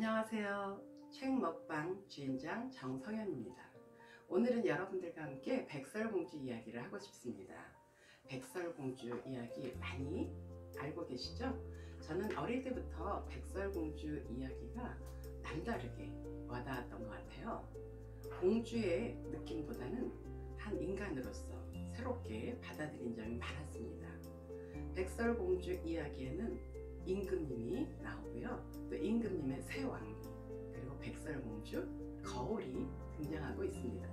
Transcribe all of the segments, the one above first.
안녕하세요. 책 먹방 주인장 정성현입니다. 오늘은 여러분들과 함께 백설공주 이야기를 하고 싶습니다. 백설공주 이야기 많이 알고 계시죠? 저는 어릴 때부터 백설공주 이야기가 남다르게 와닿았던 것 같아요. 공주의 느낌보다는 한 인간으로서 새롭게 받아들인 점이 많았습니다. 백설공주 이야기에는 임금님이 나오고요, 또 임금님의 새 왕비, 그리고 백설공주, 거울이 등장하고 있습니다.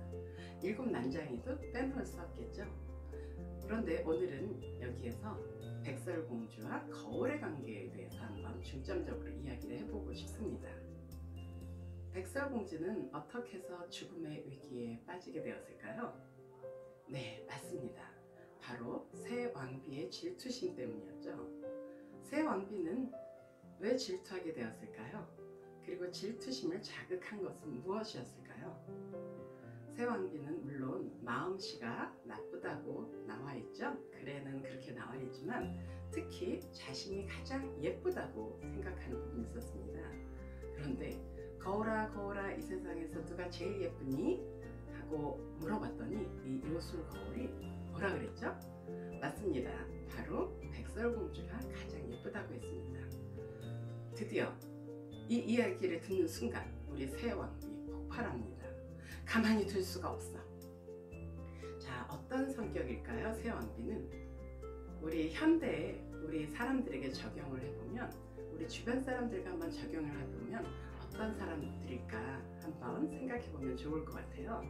일곱 난장이도 빼놓을 수 없겠죠. 그런데 오늘은 여기에서 백설공주와 거울의 관계에 대해서 한번 중점적으로 이야기를 해보고 싶습니다. 백설공주는 어떻게 해서 죽음의 위기에 빠지게 되었을까요? 네, 맞습니다. 바로 새 왕비의 질투심 때문이었죠. 새 왕비는 왜 질투하게 되었을까요? 그리고 질투심을 자극한 것은 무엇이었을까요? 새 왕비는 물론 마음씨가 나쁘다고 나와 있죠. 글에는 그렇게 나와 있지만 특히 자신이 가장 예쁘다고 생각하는 부분이 있었습니다. 그런데 거울아 거울아 이 세상에서 누가 제일 예쁘니? 하고 물어봤더니 이 요술 거울이 뭐라 그랬죠? 맞습니다. 바로 백설공주가 가장 예쁘다고 했습니다. 드디어 이 이야기를 듣는 순간 우리 새 왕비 폭발합니다. 가만히 둘 수가 없어. 자, 어떤 성격일까요? 새 왕비는 우리 현대에 우리 사람들에게 적용을 해보면, 우리 주변 사람들과 한번 적용을 해보면 어떤 사람들일까 한번 생각해보면 좋을 것 같아요.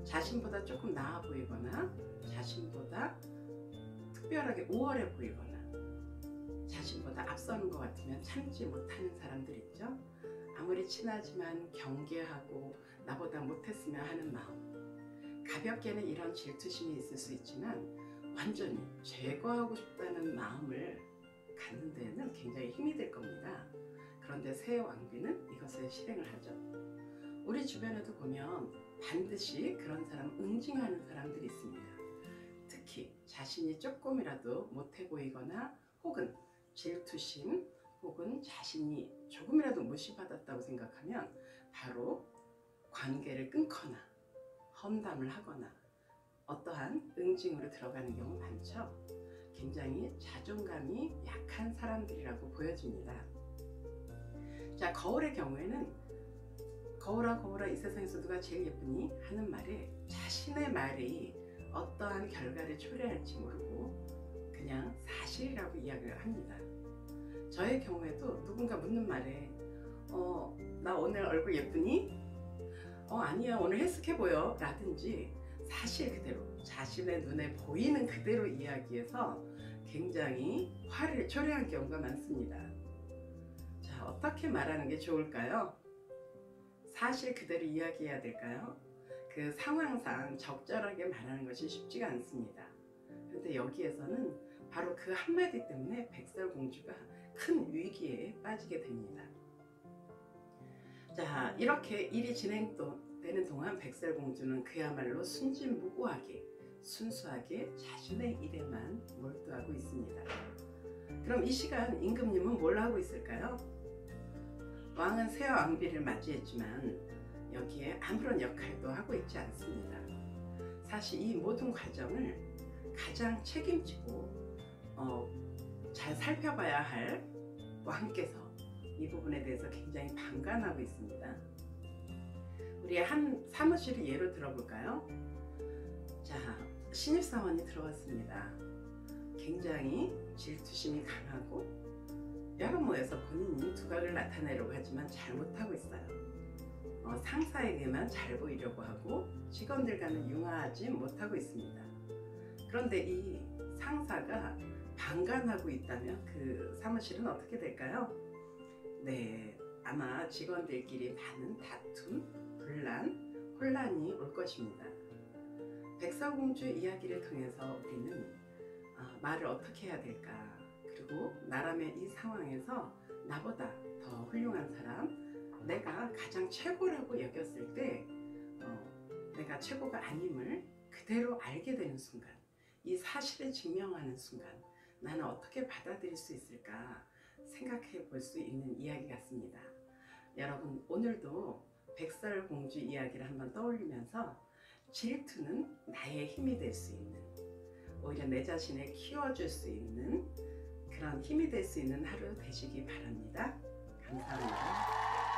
자신보다 조금 나아 보이거나 자신보다 특별하게 우월해 보이거나 자신보다 앞서는 것 같으면 참지 못하는 사람들 있죠. 아무리 친하지만 경계하고 나보다 못했으면 하는 마음, 가볍게는 이런 질투심이 있을 수 있지만 완전히 제거하고 싶다는 마음을 갖는 데는 굉장히 힘이 들 겁니다. 그런데 새 왕비는 이것을 실행을 하죠. 우리 주변에도 보면 반드시 그런 사람, 응징하는 사람들이 있습니다. 특히 자신이 조금이라도 못해 보이거나 혹은 질투심 혹은 자신이 조금이라도 무시받았다고 생각하면 바로 관계를 끊거나 험담을 하거나 어떠한 응징으로 들어가는 경우 많죠. 굉장히 자존감이 약한 사람들이라고 보여집니다. 자, 거울의 경우에는 거울아 거울아 이 세상에서 누가 제일 예쁘니? 하는 말에 자신의 말이 어떠한 결과를 초래할지 모르고 그냥 사실이라고 이야기를 합니다. 저의 경우에도 누군가 묻는 말에 나 오늘 얼굴 예쁘니? 아니야 오늘 헬스케 보여 라든지 사실 그대로 자신의 눈에 보이는 그대로 이야기해서 굉장히 화를 초래한 경우가 많습니다. 자, 어떻게 말하는 게 좋을까요? 사실 그대로 이야기해야 될까요? 그 상황상 적절하게 말하는 것이 쉽지가 않습니다. 그런데 여기에서는 바로 그 한마디 때문에 백설공주가 큰 위기에 빠지게 됩니다. 자, 이렇게 일이 진행되는 동안 백설공주는 그야말로 순진무구하게 순수하게 자신의 일에만 몰두하고 있습니다. 그럼 이 시간 임금님은 뭘 하고 있을까요? 왕은 새 왕비를 맞이했지만 여기에 아무런 역할도 하고 있지 않습니다. 사실 이 모든 과정을 가장 책임지고 잘 살펴봐야 할 왕께서 이 부분에 대해서 굉장히 방관하고 있습니다. 우리 한 사무실을 예로 들어볼까요? 자, 신입사원이 들어왔습니다. 굉장히 질투심이 강하고 여러모에서 본인이 두각을 나타내려고 하지만 잘 못하고 있어요. 상사에게만 잘 보이려고 하고 직원들과는 융화하지 못하고 있습니다. 그런데 이 상사가 방관하고 있다면 그 사무실은 어떻게 될까요? 네, 아마 직원들끼리 많은 다툼, 분란, 혼란이 올 것입니다. 백설공주 이야기를 통해서 우리는 말을 어떻게 해야 될까, 그리고 나라면 이 상황에서 나보다 더 훌륭한 사람, 내가 가장 최고라고 여겼을 때 내가 최고가 아님을 그대로 알게 되는 순간, 이 사실을 증명하는 순간 나는 어떻게 받아들일 수 있을까 생각해 볼 수 있는 이야기 같습니다. 여러분 오늘도 백설공주 이야기를 한번 떠올리면서 질투는 나의 힘이 될 수 있는, 오히려 내 자신을 키워줄 수 있는 그런 힘이 될 수 있는 하루 되시기 바랍니다. 감사합니다.